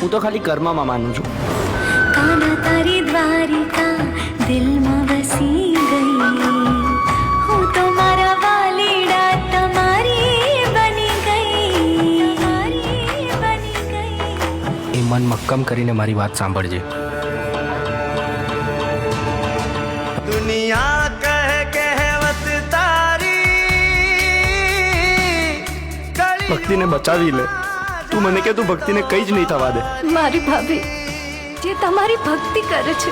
હું તો ખાલી કર્મમાં માનું છું. કાના તારી દ્વારિકા દિલમાં વસી ગઈ, હું તો મારા વાલીડા તમારી બની ગઈ. એ મન મક્કમ કરીને મારી વાત સાંભળજે. દુનિયા કહે કહેવત તારી, ભક્તિને બચાવી લે. તું મને કે તું ભક્તિને કઈ જ નહીં થવા દે. મારી ભાભી જે તમારી ભક્તિ કરે છે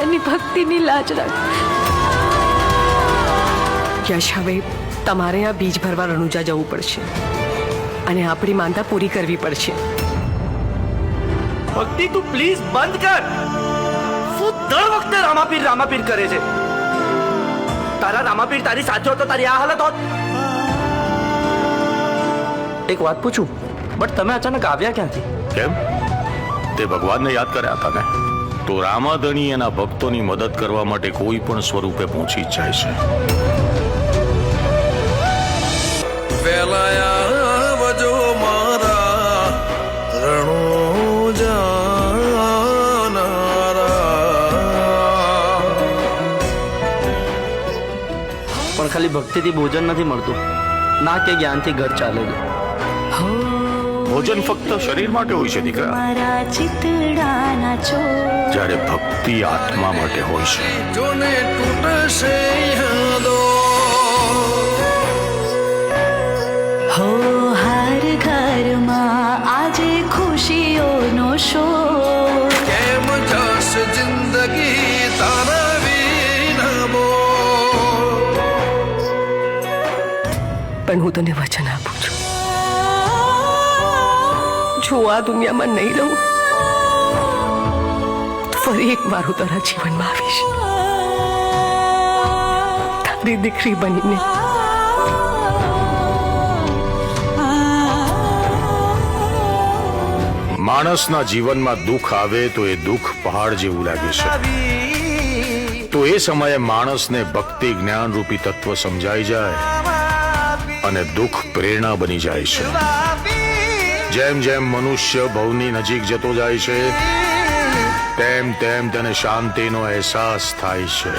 એની ભક્તિની લાજ રાખ. યશ, હવે તમારે આ બીજ ભરવા રણુજા જવું પડશે અને આપણી માંદા પૂરી કરવી પડશે. ભક્તિ તું પ્લીઝ બંધ કર. શું દર વખતે રામાપીર કરે છે? તારા રામાપીર તારી સાચો તો તારી આ હાલત હોત. એક વાત પૂછું, બટ તમે અચાનક આવ્યા ક્યાંથી? કેમ? તે ભગવાનને યાદ કર્યા હતા ને? તો રામાધણી એના ભક્તોની મદદ કરવા માટે કોઈ પણ સ્વરૂપે પહોંચી જાય છે. વેલાયા વજો મારા રણુજાનારા. પણ ખાલી ભક્તિથી ભોજન નથી મળતું, ના કે જ્ઞાનથી ઘર ચાલે છે. ભોજન ફક્ત શરીર માટે હોય છે દીકરા, મારા ચિતડાના ચોર, જ્યારે ભક્તિ આત્મા માટે હોય છે. જોને તૂટશે યાદો, હો હર ઘરમાં આજે ખુશીઓનો શોર. કેમ જશે જિંદગી તારા વિના બોલ. પણ હું તને વચન આપું છું, જો આ દુનિયામાં નહીં રહું તો ફરી એક વાર હું તારા જીવનમાં આવીશ, તારી દીકરી બનીને. માણસના જીવનમાં દુઃખ આવે તો એ દુઃખ પહાડ જેવું લાગે છે. તો એ સમયે માણસને ભક્તિ જ્ઞાન રૂપી તત્વ સમજાઈ જાય અને દુઃખ પ્રેરણા બની જાય છે. જેમ જેમ મનુષ્ય ભવની નજીક જતો જાય છે તેમ તેમ તેને શાંતિનો અહેસાસ થાય છે.